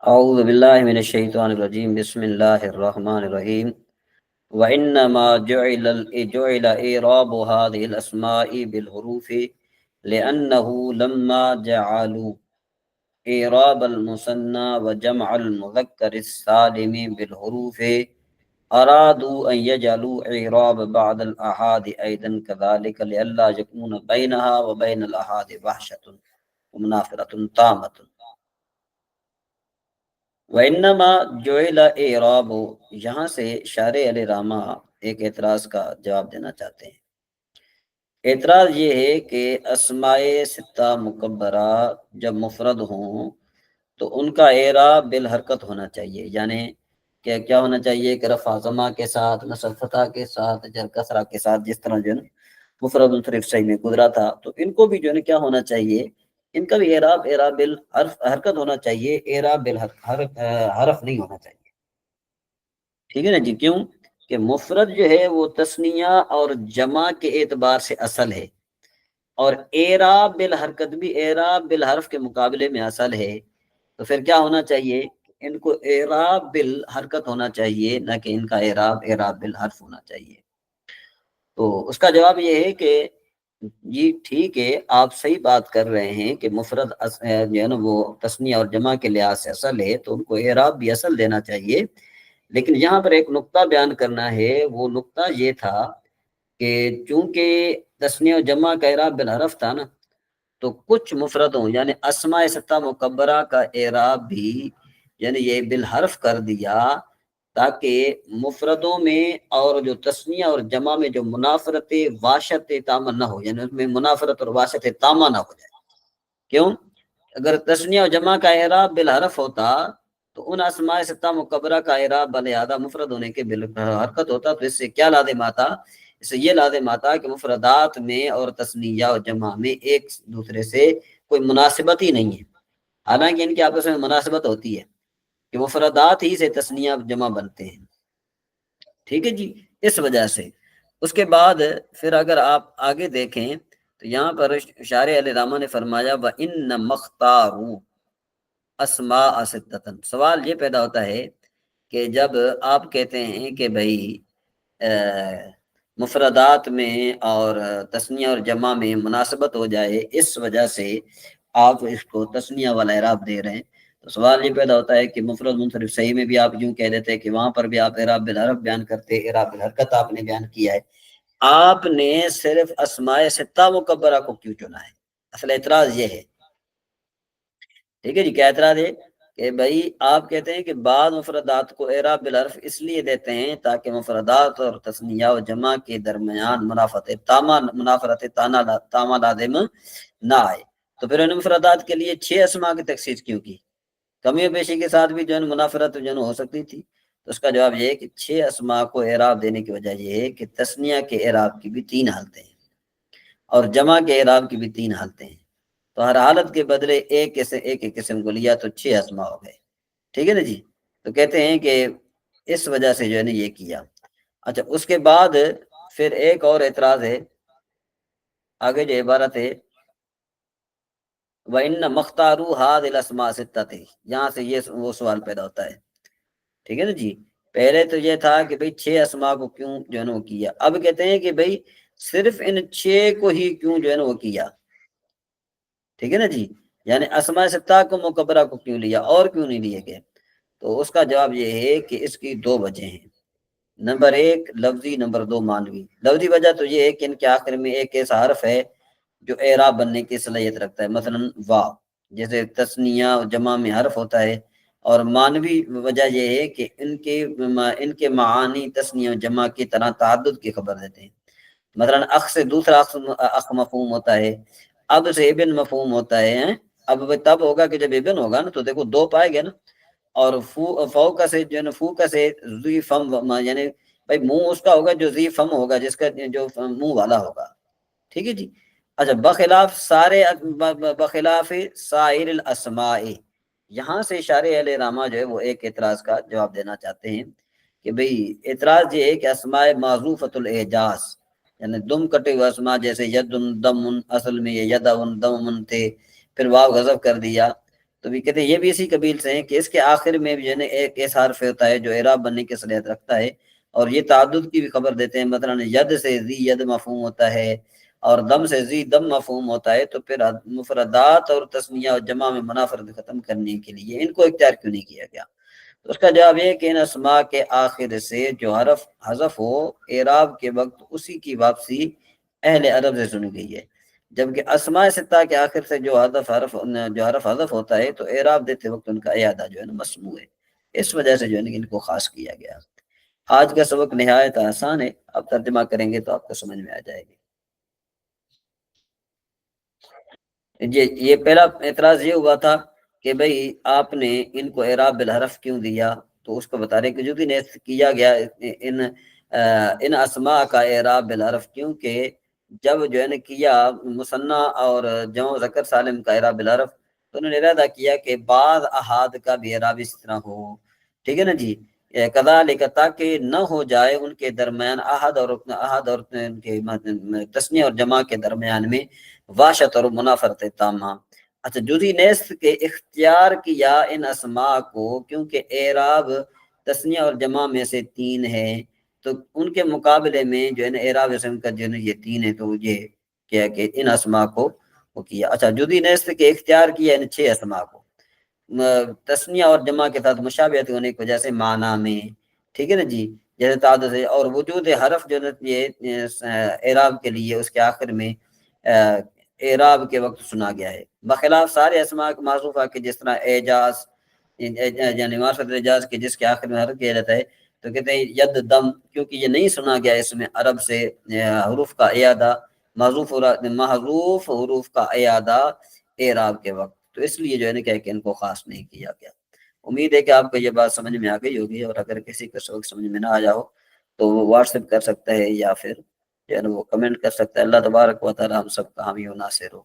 اعوذ باللہ من الشیطان الرجیم بسم اللہ الرحمن الرحیم وانما جعل اعراب هذه الاسماء بالحروف لانه لما جعلوا اعراب المثنى وجمع المذکر السالم بالحروف ارادوا ان يجعلوا اعراب بعض الاحاد ايضا كذلك لئلا يكون بينها وبين الاحاد وحشة ومنافرة تامة. وَإِنَّمَا جُعِلَ اعراب، یہاں سے شارح علیہ رامہ ایک اعتراض کا جواب دینا چاہتے ہیں۔ اعتراض یہ ہے کہ اسماء ستہ مکبرہ جب مفرد ہوں تو ان کا اعراب بالحرکت ہونا چاہیے، یعنی کہ کیا ہونا چاہیے کہ رفع ضمہ کے ساتھ، نصب فتح کے ساتھ، جر کسرہ کے ساتھ، جس طرح جو ہے نا مفرد منصرف صحیح میں گزرا تھا، تو ان کو بھی جو ہے نا کیا ہونا چاہیے، ان کا بھی اعراب بالحرف حرکت ہونا چاہیے، اعراب حرف نہیں ہونا چاہیے۔ ٹھیک ہے نا جی؟ کیوں کہ مفرد جو ہے وہ تثنیہ اور جمع کے اعتبار سے اصل ہے، اور اعراب بالحرکت بھی اعراب بالحرف کے مقابلے میں اصل ہے، تو پھر کیا ہونا چاہیے، ان کو اعراب بالحرکت ہونا چاہیے، نہ کہ ان کا اعراب بالحرف ہونا چاہیے۔ تو اس کا جواب یہ ہے کہ جی ٹھیک ہے، آپ صحیح بات کر رہے ہیں کہ مفرد جو ہے نا وہ تثنیہ اور جمع کے لحاظ سے اصل ہے، تو ان کو اعراب بھی اصل دینا چاہیے، لیکن یہاں پر ایک نقطہ بیان کرنا ہے۔ وہ نقطہ یہ تھا کہ چونکہ تثنیہ و جمع کا اعراب بالحرف تھا نا، تو کچھ مفردوں یعنی اسماء ستہ مکبرہ کا اعراب بھی یعنی یہ بالحرف کر دیا، تاکہ مفردوں میں اور جو تثنیہ اور جمع میں جو منافرت واشت تامہ نہ ہو، یعنی اس میں منافرت اور واشت تامہ نہ ہو جائے۔ کیوں؟ اگر تثنیہ اور جمع کا اعراب بالحرف ہوتا تو ان اسماء ستہ مکبرہ کا اعراب بالاحاطہ مفرد ہونے کے بالحرکت ہوتا، تو اس سے کیا لازم آتا؟ اس سے یہ لازم آتا کہ مفردات میں اور تثنیہ اور جمع میں ایک دوسرے سے کوئی مناسبت ہی نہیں ہے، حالانکہ ان کے آپس میں مناسبت ہوتی ہے کہ مفردات ہی سے تثنیہ جمع بنتے ہیں۔ ٹھیک ہے جی؟ اس وجہ سے اس کے بعد پھر اگر آپ آگے دیکھیں تو یہاں پر شارح علیہ رامہ نے فرمایا وَإِنَّ مَخْتَارُوا اسماء ستتن، سوال یہ پیدا ہوتا ہے کہ جب آپ کہتے ہیں کہ بھائی مفردات میں اور تثنیہ اور جمع میں مناسبت ہو جائے، اس وجہ سے آپ اس کو تثنیہ والا اعراب دے رہے ہیں، تو سوال یہ پیدا ہوتا ہے کہ مفرد منصرف صحیح میں بھی آپ یوں کہہ دیتے کہ وہاں پر بھی آپ اعراب بالحرف بیان کرتے، اعراب بالحرکت آپ نے بیان کیا ہے، آپ نے صرف اسماء ستہ مکبرہ کو کیوں چنا ہے؟ اصل اعتراض یہ ہے۔ ٹھیک ہے جی؟ کیا اعتراض ہے کہ بھائی آپ کہتے ہیں کہ بعض مفردات کو اعراب بالحرف اس لیے دیتے ہیں تاکہ مفردات اور تثنیہ و جمع کے درمیان منافرت تامہ لازم نہ آئے، تو پھر ان مفردات کے لیے 6 اسماء کی تخصیص کیوں کی؟ کمی و بیشی کے ساتھ بھی جو ہے منافرت جو ہے ہو سکتی تھی۔ تو اس کا جواب یہ ہے کہ 6 اسماء کو اعراب دینے کی وجہ یہ ہے کہ تثنیہ کے اعراب کی بھی 3 حالتیں ہیں اور جمع کے اعراب کی بھی 3 حالتیں ہیں، تو ہر حالت کے بدلے ایک قسم کو لیا تو 6 اسماء ہو گئے۔ ٹھیک ہے نا جی؟ تو کہتے ہیں کہ اس وجہ سے جو ہے نا یہ کیا۔ اچھا، اس کے بعد پھر ایک اور اعتراض ہے، آگے جو عبارت ہے وَإِنَّ مَخْتَارُوا هَذِهِ الْأَسْمَاءَ السِّتَّةِ، یہاں سے یہ وہ سوال پیدا ہوتا ہے۔ ٹھیک ہے نا جی؟ پہلے تو یہ تھا کہ بھئی 6 اسماء کو کیوں جو ہے نا وہ کیا، اب کہتے ہیں کہ بھئی صرف ان 6 کو ہی کیوں جو ہے نا وہ کیا۔ ٹھیک ہے نا جی؟ یعنی اسماء ستہ کو مکبرہ کو کیوں لیا اور کیوں نہیں لیے گئے؟ تو اس کا جواب یہ ہے کہ اس کی 2 وجہ ہیں، نمبر 1 لفظی، نمبر 2 معنوی۔ لفظی وجہ تو یہ ہے کہ ان کے آخر میں ایک ایسا حرف ہے جو اعراب بننے کی صلاحیت رکھتا ہے، مثلا واو، جیسے تثنیہ جمع میں حرف ہوتا ہے۔ اور معنوی وجہ یہ ہے کہ ان کے معانی تثنیہ جمع کی طرح تعدد کی خبر دیتے ہیں، مثلا اخ سے دوسرا اخ مفہوم ہوتا ہے، اب سے ابن مفہوم ہوتا ہے۔ اب تب ہوگا کہ جب ابن ہوگا نا تو دیکھو 2 پائے گئے نا، اور فوکا سے جو ہے نا فوکا سے ذی فم، یعنی بھائی منہ اس کا ہوگا جو ذی فم ہوگا، جس کا جو منہ والا ہوگا۔ ٹھیک ہے جی؟ اچھا، بخلاف سائر الاسماء، یہاں سے شارح علیہ رامہ جو ہے وہ ایک اعتراض کا جواب دینا چاہتے ہیں کہ بھئی اعتراض یہ ہے کہ اسماء معذوفۃ الاعجاز، یعنی دم کٹے ہوئے اسماء جیسے ید دم، اصل میں یہ ید دم تھے، پھر واو غضب کر دیا، تو بھی کہتے ہیں یہ بھی اسی قبیل سے ہیں کہ اس کے آخر میں بھی جو ہے نا ایک ایسا حرف ہوتا ہے جو اعراب بننے کی صلاحیت رکھتا ہے، اور یہ تعدد کی بھی خبر دیتے ہیں، مثلا ید سے ذی ید مفہوم ہوتا ہے، اور دم سے ذی دم مفہوم ہوتا ہے، تو پھر مفردات اور تسنیہ اور جمع میں منافرد ختم کرنے کے لیے ان کو اختیار کیوں نہیں کیا گیا؟ تو اس کا جواب یہ کہ ان اسماء کے آخر سے جو حرف حذف ہو اعراب کے وقت اسی کی واپسی اہل عرب سے سنی گئی ہے، جبکہ اسماء ستہ کے آخر سے جو حرف حذف ہوتا ہے تو اعراب دیتے وقت ان کا اعادہ جو ہے نا مسموع ہے، اس وجہ سے جو ہے نا ان کو خاص کیا گیا۔ آج کا سبق نہایت آسان ہے، اب ترجمہ کریں گے تو آپ کو سمجھ میں آ جائے گی۔ یہ پہلا اعتراض یہ ہوا تھا کہ بھئی آپ نے ان کو اعراب بالحرف کیوں دیا، تو اس کو بتا رہے کہ جو بھی نیست کیا گیا ان اسماء کا اعراب بالحرف، کیونکہ جب جو ہے نا کیا مثنیٰ اور جمع ذکر سالم کا اعراب بالحرف، تو انہوں نے ارادہ کیا کہ بعض احاد کا بھی اعراب اس طرح ہو، ٹھیک ہے نا جی، کذالک، تاکہ نہ ہو جائے ان کے درمیان احد اور ان کے تثنیہ اور جمع کے درمیان میں واشت اور منافرت تامہ۔ اچھا، جزی نیست کے اختیار کیا ان اسماء کو، کیونکہ اعراب تثنیہ اور جمع میں سے تین ہے، تو ان کے مقابلے میں جو ہے نا اعراب اسم کا جو ہے نا یہ تین ہے، تو یہ کیا کہ ان اسماء کو وہ کیا۔ اچھا، جزی نیست کے اختیار کیا ان 6 اسماء کو تثنیہ اور جمع کے ساتھ مشابہت ہونے کی وجہ سے معنی میں، ٹھیک ہے نا جی، جیسے تعدد ہے، اور وجود حرف جو یہ اعراب کے لیے اس کے آخر میں اعراب کے وقت سنا گیا ہے، بخلاف سارے اسماء معذوفہ کے، جس طرح اعجاز، یعنی معرفت اعجاز کے جس کے آخر میں حرف کیا جاتا ہے، تو کہتے ہیں ید دم، کیونکہ یہ نہیں سنا گیا اس میں عرب سے حروف کا اعادہ، محذوف حروف کا اعادہ اعراب کے وقت، تو اس لیے جو ہے نا کہ ان کو خاص نہیں کیا گیا۔ امید ہے کہ آپ کو یہ بات سمجھ میں آ گئی ہوگی، اور اگر کسی کا سبق سمجھ میں نہ آ جاؤ تو وہ واٹس ایپ کر سکتا ہے، یا پھر جو ہے نا وہ کمنٹ کر سکتا ہے۔ اللہ تبارک و تعالی ہم سب کا حامی و ناصر ہو۔